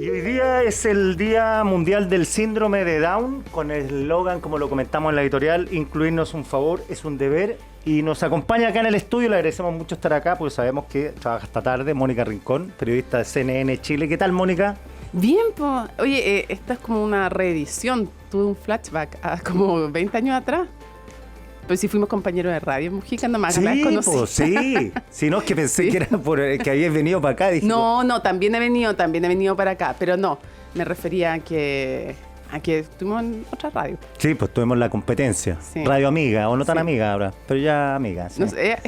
Y hoy día es el Día Mundial del Síndrome de Down, con el eslogan, como lo comentamos en la editorial, incluirnos un favor, es un deber. Y nos acompaña acá en el estudio, le agradecemos mucho estar acá, porque sabemos que trabaja esta tarde, Mónica Rincón, periodista de CNN Chile. ¿Qué tal, Mónica? Bien, pues. Oye, esta es como una reedición. Tuve un flashback a como 20 años atrás. Pues sí, fuimos compañeros de radio, Mujica, nomás Sí, la conocí. pues sí. Si no, es que pensé que era por que habías venido para acá. Dije, No, también he venido para acá, pero no, me refería a que estuvimos en otra radio. sí, pues tuvimos la competencia. Sí. Radio amiga, o no tan Sí. amiga ahora, pero ya amiga. Sí. No sé,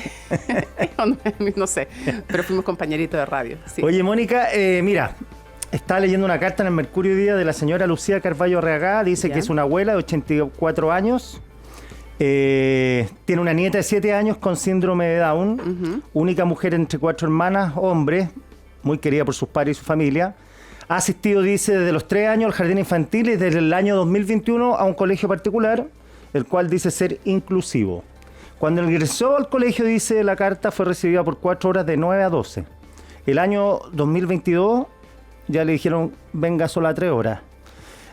no sé, pero fuimos compañeritos de radio. Sí. Oye, Mónica, mira, estaba leyendo una carta en el Mercurio hoy día de la señora Lucía Carvalho Reagá. Dice Ya. que es una abuela de 84 años. Tiene una nieta de 7 años con síndrome de Down. Única mujer entre 4 hermanas, hombre, muy querida por sus padres y su familia. Ha asistido, dice, desde los 3 años al jardín infantil y desde el año 2021 a un colegio particular, el cual dice ser inclusivo. Cuando ingresó al colegio, dice la carta, fue recibida por 4 horas de 9 a 12. El año 2022 ya le dijeron venga solo a 3 horas.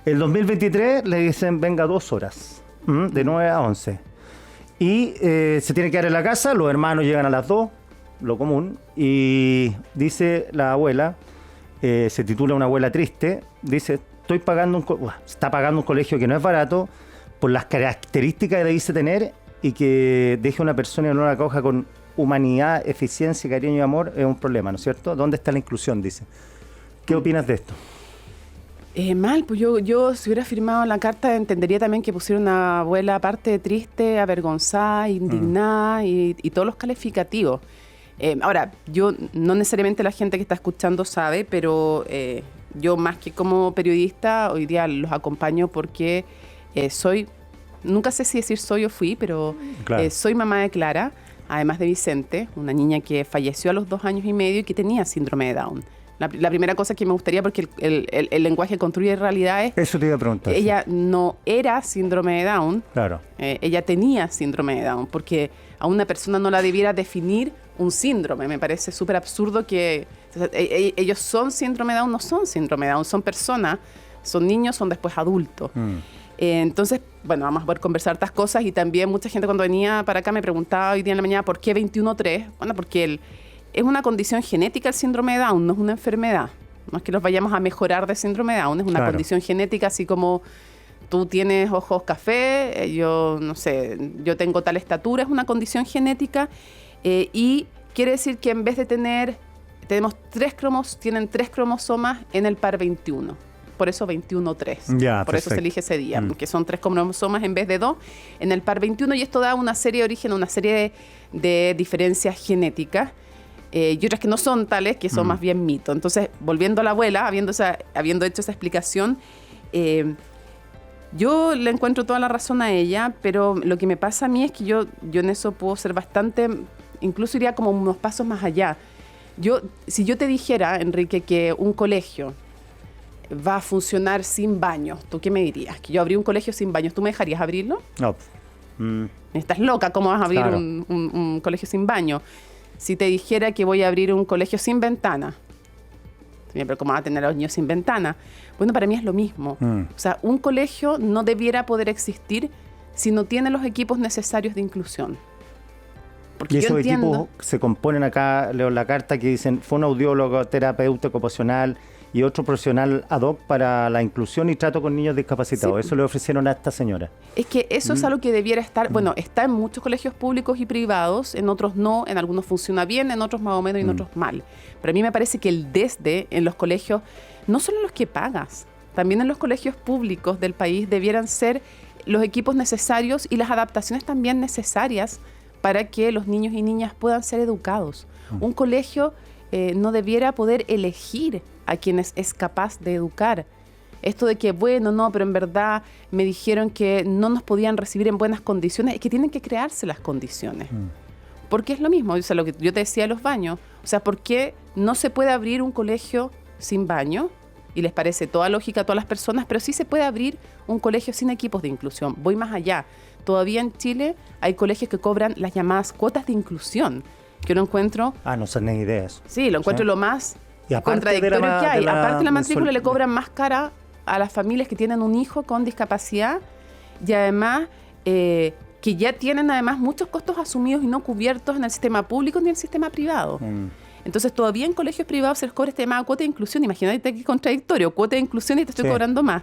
El 2023 le dicen venga 2 horas, de 9 a 11. Y se tiene que quedar en la casa, los hermanos llegan a las 2, lo común, y dice la abuela, se titula Una abuela triste, dice, está pagando un colegio que no es barato por las características que dice tener y que deje a una persona y no la acoja con humanidad, eficiencia, cariño y amor, es un problema, ¿no es cierto? ¿Dónde está la inclusión? Dice. ¿Qué opinas de esto? Mal, pues yo si hubiera firmado la carta entendería también que pusiera una abuela aparte de triste, avergonzada, indignada y todos los calificativos. Ahora, yo no necesariamente la gente que está escuchando sabe, pero yo más que como periodista hoy día los acompaño porque nunca sé si decir soy o fui, pero Claro. soy mamá de Clara, además de Vicente, una niña que falleció a los 2 años y medio y que tenía síndrome de Down. La primera cosa que me gustaría, porque el lenguaje construye realidades, Eso te iba a preguntar. ella no era síndrome de Down, Claro. ella tenía síndrome de Down, porque a una persona no la debiera definir un síndrome. Me parece súper absurdo que ellos son síndrome de Down, no son síndrome de Down, son personas, son niños, son después adultos. Entonces, bueno, vamos a poder conversar estas cosas y también mucha gente cuando venía para acá me preguntaba hoy día en la mañana ¿por qué 21-3? Bueno, porque es una condición genética el síndrome de Down, no es una enfermedad. No es que los vayamos a mejorar de síndrome de Down, es una condición genética, así como tú tienes ojos café, yo no sé, yo tengo tal estatura, es una condición genética y quiere decir que en vez de tenemos tienen 3 cromosomas en el par 21. Por eso 21-3. Ya, por eso se elige ese día, que son 3 cromosomas en vez de 2 en el par 21 y esto da una serie de origen, una serie de diferencias genéticas. Y otras que no son tales, que son más bien mitos. Entonces, volviendo a la abuela, habiendo hecho esa explicación, yo le encuentro toda la razón a ella, pero lo que me pasa a mí es que yo en eso puedo ser bastante, incluso iría como unos pasos más allá. Si yo te dijera, Enrique, que un colegio va a funcionar sin baños, ¿tú qué me dirías? Que yo abrí un colegio sin baños, ¿tú me dejarías abrirlo? No. Estás loca, ¿cómo vas a abrir Claro. un colegio sin baño? Si te dijera que voy a abrir un colegio sin ventana, pero ¿cómo vas a tener a los niños sin ventana? Bueno, para mí es lo mismo. O sea, un colegio no debiera poder existir si no tiene los equipos necesarios de inclusión. Porque Y yo esos entiendo, equipos se componen acá, leo la carta que dicen fonoaudiólogo, terapeuta ocupacional y otro profesional ad hoc para la inclusión y trato con niños discapacitados. Sí. Eso le ofrecieron a esta señora. es que eso es algo que debiera estar, bueno, está en muchos colegios públicos y privados, en otros no, en algunos funciona bien, en otros más o menos y en otros mal. Pero a mí me parece que el desde en los colegios, no solo en los que pagas, también en los colegios públicos del país debieran ser los equipos necesarios y las adaptaciones también necesarias para que los niños y niñas puedan ser educados. Un colegio no debiera poder elegir a quienes es capaz de educar. Esto de que, bueno, no, pero en verdad me dijeron que no nos podían recibir en buenas condiciones, es que tienen que crearse las condiciones. Porque es lo mismo, o sea, lo que yo te decía de los baños. O sea, ¿por qué no se puede abrir un colegio sin baño? Y les parece toda lógica a todas las personas, pero sí se puede abrir un colegio sin equipos de inclusión. Voy más allá. Todavía en Chile hay colegios que cobran las llamadas cuotas de inclusión, que yo lo encuentro... No sé ni idea de eso. Sí, lo encuentro ¿Sí? lo más Y aparte contradictorio que hay. Aparte la matrícula le mensual- cobran más cara a las familias que tienen un hijo con discapacidad y además que ya tienen además muchos costos asumidos y no cubiertos en el sistema público ni en el sistema privado. Entonces todavía en colegios privados se les cobra este llamado cuota de inclusión. Imagínate qué contradictorio, cuota de inclusión y te estoy cobrando más.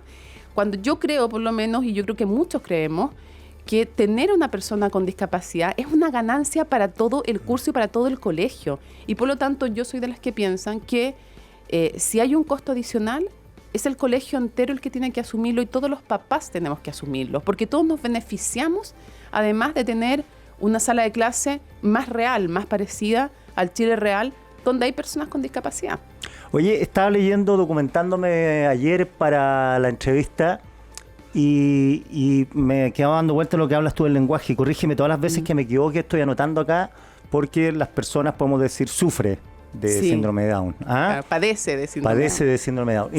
Cuando yo creo, por lo menos, y yo creo que muchos creemos, que tener una persona con discapacidad es una ganancia para todo el curso y para todo el colegio. Y por lo tanto yo soy de las que piensan que si hay un costo adicional, es el colegio entero el que tiene que asumirlo y todos los papás tenemos que asumirlo, porque todos nos beneficiamos, además de tener una sala de clase más real, más parecida al Chile real, donde hay personas con discapacidad. Oye, estaba leyendo, documentándome ayer para la entrevista y me quedaba dando vuelta lo que hablas tú del lenguaje. Corrígeme todas las veces que me equivoque, estoy anotando acá, porque las personas, podemos decir, sufre de síndrome de Down. ¿Ah? Padece de síndrome Padece de síndrome de Down.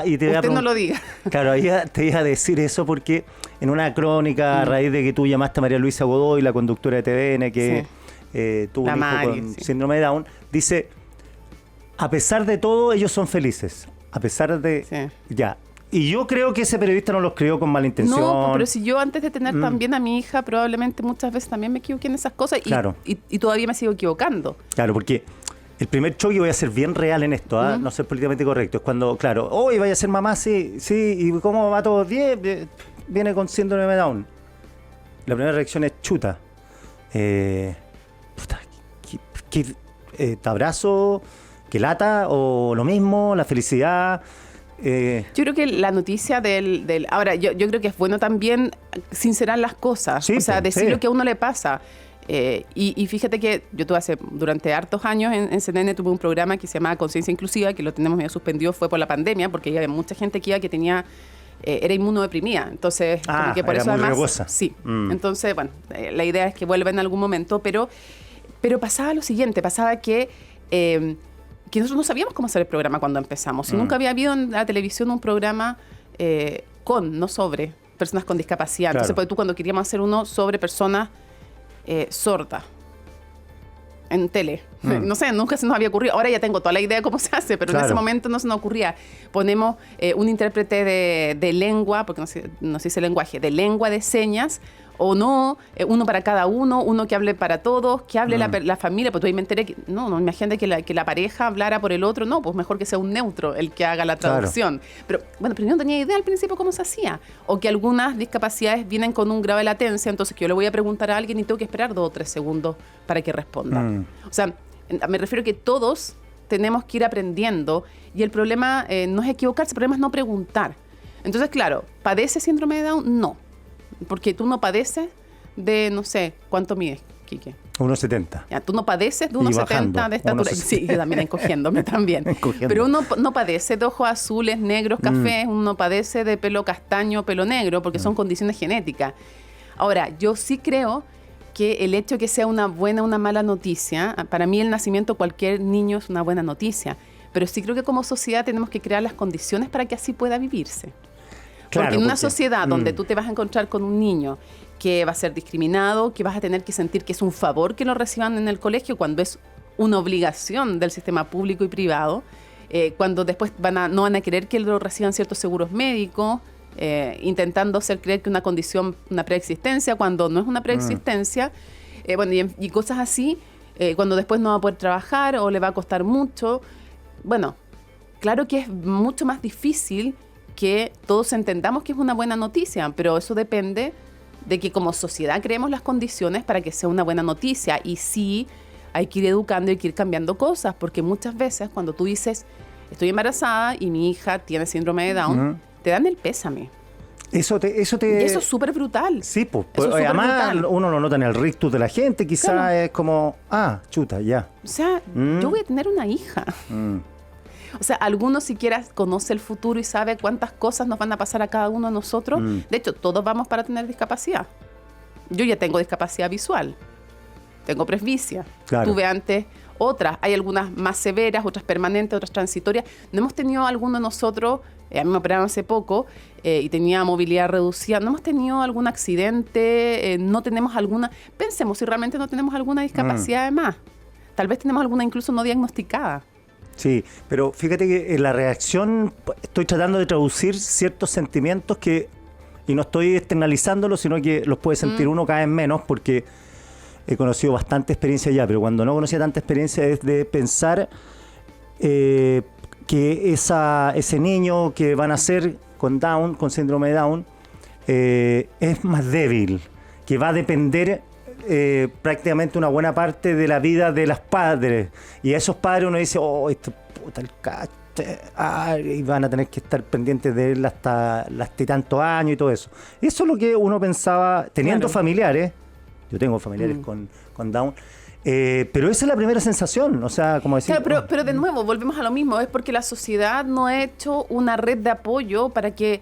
Y te Usted no lo diga. Claro, te iba a decir eso porque en una crónica, a raíz de que tú llamaste a María Luisa Godoy, la conductora de TVN, que tuvo un hijo con síndrome de Down, dice, a pesar de todo, ellos son felices. A pesar de... Ya. Y yo creo que ese periodista no los crió con mala intención. No, pero si yo antes de tener también a mi hija, probablemente muchas veces también me equivoqué en esas cosas y todavía me sigo equivocando. Claro, porque el primer choque, voy a ser bien real en esto, no ser políticamente correcto, es cuando, claro, hoy vaya a ser mamá, sí, y ¿cómo va todo? Bien, viene con síndrome de Down. La primera reacción es chuta. Puta, te abrazo, que lata, o lo mismo, la felicidad. Yo creo que la noticia del ahora, yo creo que es bueno también sincerar las cosas, o sea, decir lo que a uno le pasa. Y fíjate que yo durante hartos años en CNN tuve un programa que se llamaba Conciencia Inclusiva, que lo tenemos medio suspendido, fue por la pandemia, porque había mucha gente que era inmunodeprimida. Entonces, como que por eso además... Riesgosa. Sí. Entonces, bueno, la idea es que vuelva en algún momento, pero pasaba lo siguiente, pasaba que nosotros no sabíamos cómo hacer el programa cuando empezamos. Y nunca había habido en la televisión un programa no sobre personas con discapacidad. Claro. Entonces, porque tú cuando queríamos hacer uno sobre personas sordas en tele. No sé, nunca se nos había ocurrido. Ahora ya tengo toda la idea de cómo se hace, pero en ese momento no se nos ocurría. Ponemos un intérprete de lengua, porque no se dice lenguaje, de lengua de señas, o no, uno para cada uno que hable para todos, que hable la familia, pues tú ahí me enteré que, no imagínate que la pareja hablara por el otro, no, pues mejor que sea un neutro el que haga la traducción. Claro. Pero yo no tenía idea al principio cómo se hacía, o que algunas discapacidades vienen con un grado de latencia, entonces que yo le voy a preguntar a alguien y tengo que esperar 2 o 3 segundos para que responda. O sea, me refiero a que todos tenemos que ir aprendiendo y el problema no es equivocarse, el problema es no preguntar. Entonces, claro, ¿padece síndrome de Down? No. Porque tú no padeces de, no sé, ¿cuánto mides, Quique? 1,70. Ya, tú no padeces de 1,70 de estatura. Sí, yo también encogiéndome también. Pero uno no padece de ojos azules, negros, cafés, uno padece de pelo castaño, pelo negro, porque son condiciones genéticas. Ahora, yo sí creo que el hecho de que sea una buena o una mala noticia, para mí el nacimiento de cualquier niño es una buena noticia, pero sí creo que como sociedad tenemos que crear las condiciones para que así pueda vivirse. Porque en una sociedad donde tú te vas a encontrar con un niño que va a ser discriminado, que vas a tener que sentir que es un favor que lo reciban en el colegio cuando es una obligación del sistema público y privado, cuando después no van a querer que lo reciban ciertos seguros médicos, intentando hacer creer que una condición, una preexistencia, cuando no es una preexistencia, y cosas así, cuando después no va a poder trabajar o le va a costar mucho. Bueno, claro que es mucho más difícil que todos entendamos que es una buena noticia, pero eso depende de que como sociedad creemos las condiciones para que sea una buena noticia. Y sí, hay que ir educando y hay que ir cambiando cosas, porque muchas veces cuando tú dices, estoy embarazada y mi hija tiene síndrome de Down, te dan el pésame. Y eso es súper brutal. Sí, pues además uno lo nota en el rictus de la gente, quizás es como, chuta, ya. O sea, yo voy a tener una hija. O sea, alguno siquiera conoce el futuro y sabe cuántas cosas nos van a pasar a cada uno de nosotros. De hecho, todos vamos para tener discapacidad. Yo ya tengo discapacidad visual. Tengo presbicia. Claro. Tuve antes otras. Hay algunas más severas, otras permanentes, otras transitorias. No hemos tenido alguno de nosotros, a mí me operaron hace poco y tenía movilidad reducida. No hemos tenido algún accidente, no tenemos alguna... Pensemos si realmente no tenemos alguna discapacidad de más. Tal vez tenemos alguna incluso no diagnosticada. Sí, pero fíjate que en la reacción estoy tratando de traducir ciertos sentimientos y no estoy externalizándolo, sino que los puede sentir uno cada vez menos, porque he conocido bastante experiencia ya, pero cuando no conocía tanta experiencia es de pensar que ese niño que van a nacer con Down, con síndrome de Down, es más débil, que va a depender prácticamente una buena parte de la vida de los padres. Y a esos padres uno dice, oh, esto puta el cache, y van a tener que estar pendientes de él hasta tantos años y todo eso. Eso es lo que uno pensaba, teniendo familiares. Yo tengo familiares con Down. Pero esa es la primera sensación, o sea, como decir... Claro, pero de nuevo, volvemos a lo mismo, es porque la sociedad no ha hecho una red de apoyo para que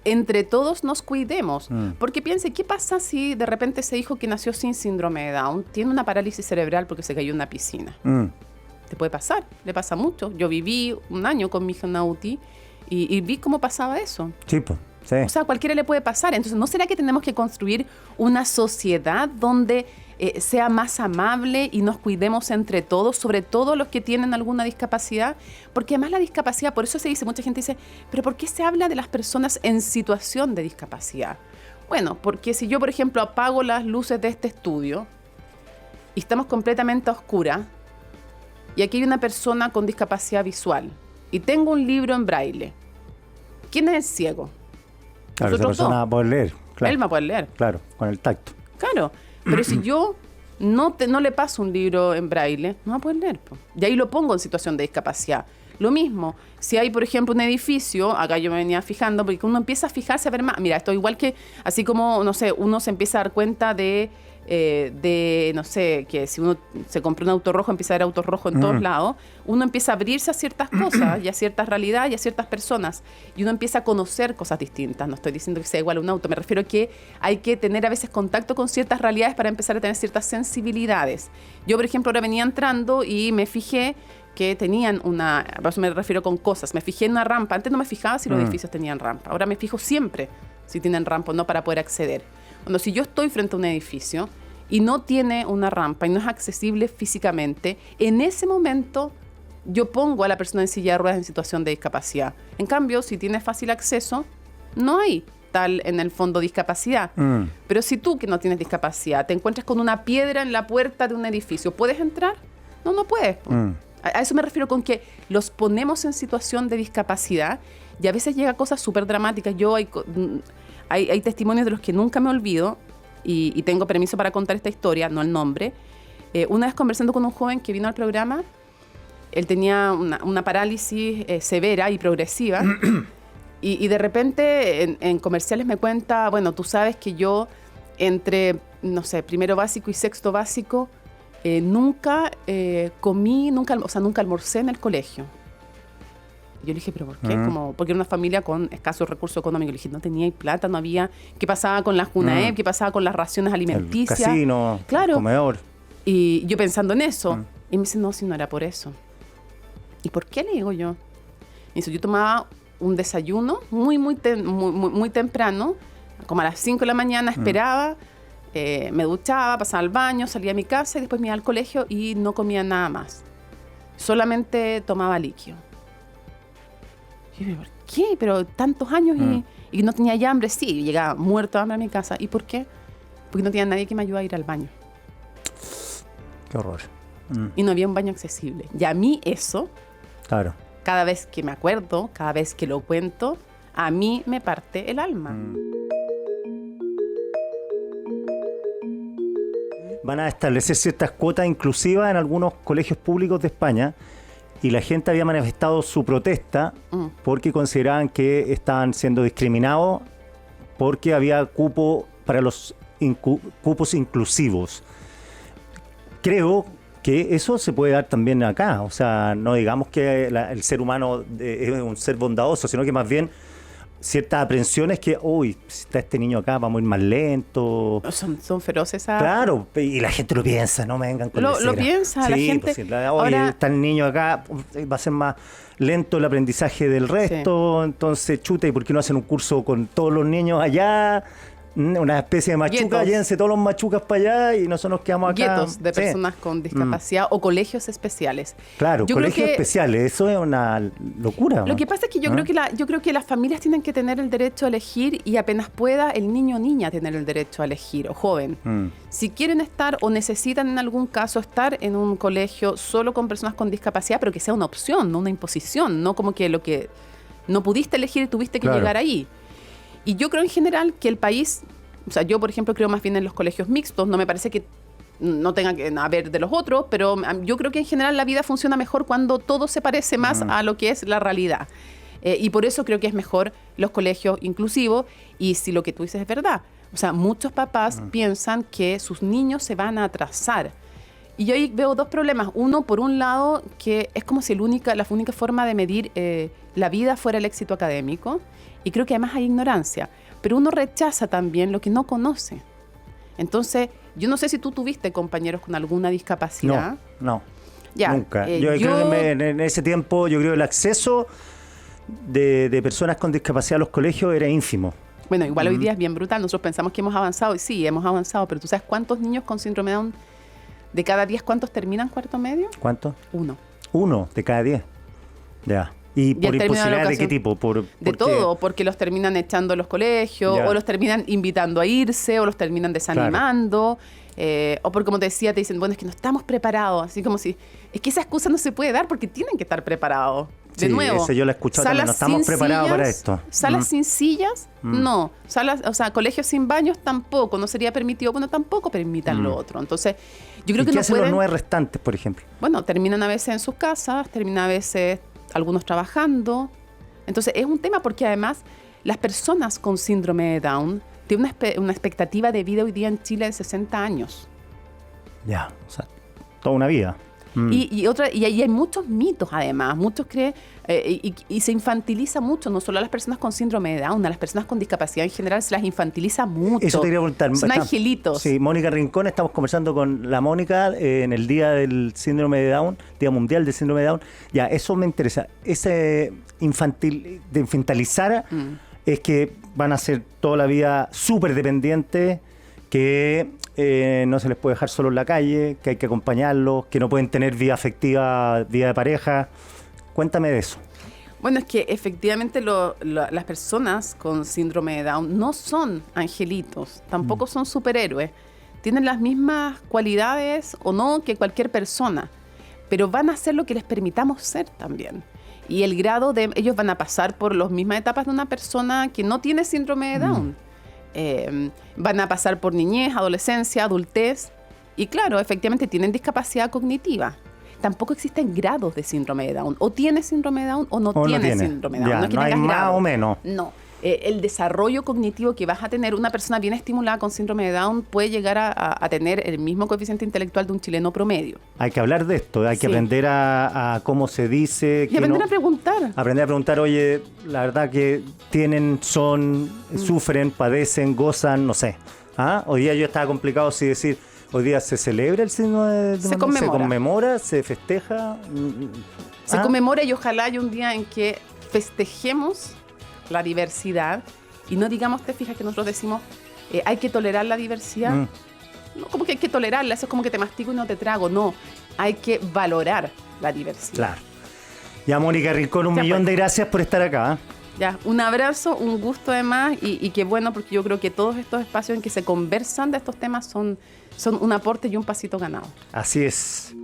entre todos nos cuidemos. Porque piense, ¿qué pasa si de repente ese hijo que nació sin síndrome de Down tiene una parálisis cerebral porque se cayó en una piscina? Te puede pasar, le pasa mucho. Yo viví un año con mi hija en UTI y vi cómo pasaba eso. Sí, pues. Sí. O sea, a cualquiera le puede pasar. Entonces, ¿no será que tenemos que construir una sociedad donde sea más amable y nos cuidemos entre todos, sobre todo los que tienen alguna discapacidad? Porque además la discapacidad, por eso se dice, mucha gente dice, ¿pero por qué se habla de las personas en situación de discapacidad? Bueno, porque si yo, por ejemplo, apago las luces de este estudio y estamos completamente a oscuras, y aquí hay una persona con discapacidad visual, y tengo un libro en braille, ¿quién es el ciego? Claro, esa persona va a poder leer. Claro. Él va a poder leer. Claro, con el tacto. Claro, pero si yo no le paso un libro en braille, no va a poder leer. Y ahí lo pongo en situación de discapacidad. Lo mismo, si hay, por ejemplo, un edificio, acá yo me venía fijando, porque uno empieza a fijarse a ver más. Mira, esto igual que, así como, no sé, uno se empieza a dar cuenta de no sé, que si uno se compra un auto rojo, empieza a ver autos rojos en todos lados, uno empieza a abrirse a ciertas cosas y a ciertas realidades y a ciertas personas, y uno empieza a conocer cosas distintas. No estoy diciendo que sea igual a un auto, me refiero a que hay que tener a veces contacto con ciertas realidades para empezar a tener ciertas sensibilidades. Yo, por ejemplo, ahora venía entrando y me fijé que tenían por eso me refiero con cosas, me fijé en una rampa. Antes no me fijaba si los edificios tenían rampa, ahora me fijo siempre si tienen rampa o no para poder acceder. Cuando si yo estoy frente a un edificio y no tiene una rampa y no es accesible físicamente, en ese momento yo pongo a la persona en silla de ruedas en situación de discapacidad. En cambio, si tiene fácil acceso, no hay tal en el fondo discapacidad. Pero si tú, que no tienes discapacidad, te encuentras con una piedra en la puerta de un edificio, ¿puedes entrar? No, no puedes. A eso me refiero con que los ponemos en situación de discapacidad y a veces llega cosas súper dramáticas. Hay testimonios de los que nunca me olvido y tengo permiso para contar esta historia, no el nombre. Una vez conversando con un joven que vino al programa, él tenía una parálisis severa y progresiva y de repente en comerciales me cuenta, bueno, tú sabes que yo entre, no sé, primero básico y sexto básico nunca comí, nunca almorcé en el colegio. Yo le dije, ¿pero por qué? Porque era una familia con escasos recursos económicos. Le dije, no tenía plata, no había... ¿Qué pasaba con las CUNAEP? ¿Qué pasaba con las raciones alimenticias? El casino, claro. El comedor. Y yo pensando en eso. Y me dice, no, si no era por eso. ¿Y por qué? Le digo yo. Me dice, yo tomaba un desayuno muy temprano, como a las 5 de la mañana, esperaba, me duchaba, pasaba al baño, salía a mi casa y después me iba al colegio y no comía nada más. Solamente tomaba líquido. Y yo, ¿por qué? Pero tantos años y no tenía ya hambre. Sí, llegaba muerto de hambre a mi casa. ¿Y por qué? Porque no tenía nadie que me ayudara a ir al baño. Qué horror. Y no había un baño accesible. Y a mí eso, claro, cada vez que me acuerdo, cada vez que lo cuento, a mí me parte el alma. Van a establecer ciertas cuotas inclusivas en algunos colegios públicos de España. Y la gente había manifestado su protesta porque consideraban que estaban siendo discriminados porque había cupo para los cupos inclusivos. Creo que eso se puede dar también acá. O sea, no digamos que el ser humano es un ser bondadoso, sino que más bien ciertas aprensiones que, uy, si está este niño acá, vamos a ir más lento. Son feroces. Claro, y la gente lo piensa, no me vengan con lo piensa, sí, la gente. Pues, oye, está el niño acá, va a ser más lento el aprendizaje del resto, sí. Entonces, chuta, ¿y por qué no hacen un curso con todos los niños allá? Una especie de machuca, Guetos. llévense todos los machucas para allá y nosotros nos quedamos acá. Guetos de Sí. personas con discapacidad o colegios especiales. Claro, Yo creo colegios que- especiales, eso es una locura. Lo que pasa es que yo creo que las familias tienen que tener el derecho a elegir y apenas pueda el niño o niña tener el derecho a elegir, o joven. Si quieren estar o necesitan en algún caso estar en un colegio solo con personas con discapacidad, pero que sea una opción, no una imposición, no como que lo que no pudiste elegir y tuviste que Claro. llegar ahí. Y yo creo en general que el país, o sea, yo por ejemplo creo más bien en los colegios mixtos, no me parece que no tenga que haber de los otros, pero yo creo que en general la vida funciona mejor cuando todo se parece más a lo que es la realidad. Y por eso creo que es mejor los colegios inclusivos. Y si lo que tú dices es verdad, o sea, muchos papás piensan que sus niños se van a atrasar. Y yo ahí veo dos problemas. Uno, por un lado, que es como si la única forma de medir la vida fuera el éxito académico. Y creo que además hay ignorancia. Pero uno rechaza también lo que no conoce. Entonces, yo no sé si tú tuviste compañeros con alguna discapacidad. No, Ya, nunca. Yo creo que en ese tiempo, yo creo que el acceso de personas con discapacidad a los colegios era ínfimo. Bueno, igual hoy día es bien brutal. Nosotros pensamos que hemos avanzado. Y sí, hemos avanzado. Pero ¿tú sabes cuántos niños con síndrome de Down, de cada 10, cuántos terminan cuarto medio? ¿Cuánto? 1. 1 de cada 10. Ya. ¿Y por el término de la imposibilidad de qué educación. tipo? De ¿por qué? todo, porque los terminan echando a los colegios, Ya. o los terminan invitando a irse, o los terminan desanimando, o porque, como te decía, te dicen, bueno, es que no estamos preparados, así como si... Es que esa excusa no se puede dar porque tienen que estar preparados. De Sí, nuevo, ese yo lo he escuchado también, no estamos sin preparados sillas, para esto. Salas sin sillas, no. Salas, o sea, colegios sin baños tampoco, no sería permitido, bueno, tampoco permitan lo otro. Entonces, yo creo ¿Y que qué no hacen pueden... los 9 restantes, por ejemplo? Bueno, terminan a veces en sus casas, terminan a veces algunos trabajando. Entonces, es un tema porque además las personas con síndrome de Down tienen una expectativa de vida hoy día en Chile de 60 años. Ya, o sea, toda una vida. Y ahí hay muchos mitos además, muchos creen, y se infantiliza mucho, no solo a las personas con síndrome de Down, a las personas con discapacidad en general se las infantiliza mucho. Eso te quería preguntar. Son angelitos. Sí, Mónica Rincón, estamos conversando con la Mónica en el Día del Síndrome de Down, Día Mundial del Síndrome de Down. Ya, eso me interesa. Ese de infantilizar es que van a ser toda la vida súper dependientes, que no se les puede dejar solo en la calle, que hay que acompañarlos, que no pueden tener vida afectiva, vida de pareja. Cuéntame de eso. Bueno, es que efectivamente las personas con síndrome de Down no son angelitos, tampoco son superhéroes. Tienen las mismas cualidades o no que cualquier persona, pero van a hacer lo que les permitamos ser también. Y el grado de... Ellos van a pasar por las mismas etapas de una persona que no tiene síndrome de Down. Van a pasar por niñez, adolescencia, adultez. Y claro, efectivamente tienen discapacidad cognitiva. Tampoco existen grados de síndrome de Down. O tienes síndrome de Down o no tienes síndrome de Down. Ya, No es que no hay tengas más grado. o menos. No. El desarrollo cognitivo que vas a tener, una persona bien estimulada con síndrome de Down puede llegar a tener el mismo coeficiente intelectual de un chileno promedio. Hay que hablar de esto, hay que Sí. aprender a cómo se dice. Y aprender a preguntar. Aprender a preguntar, oye, la verdad que tienen, son, sufren, padecen, gozan, no sé. ¿Ah? Hoy día yo estaba complicado si decir, hoy día se celebra el síndrome de Se Down, conmemora. se conmemora, se festeja. Se ¿Ah? conmemora y ojalá haya un día en que festejemos la diversidad y no digamos, te fijas que nosotros decimos, hay que tolerar la diversidad. No, como que hay que tolerarla, eso es como que te mastigo y no te trago. No, hay que valorar la diversidad. Claro. Ya, Mónica Rincón, un Ya, millón pues. de gracias por estar acá. Ya, un abrazo, un gusto además y qué bueno porque yo creo que todos estos espacios en que se conversan de estos temas son un aporte y un pasito ganado. Así es.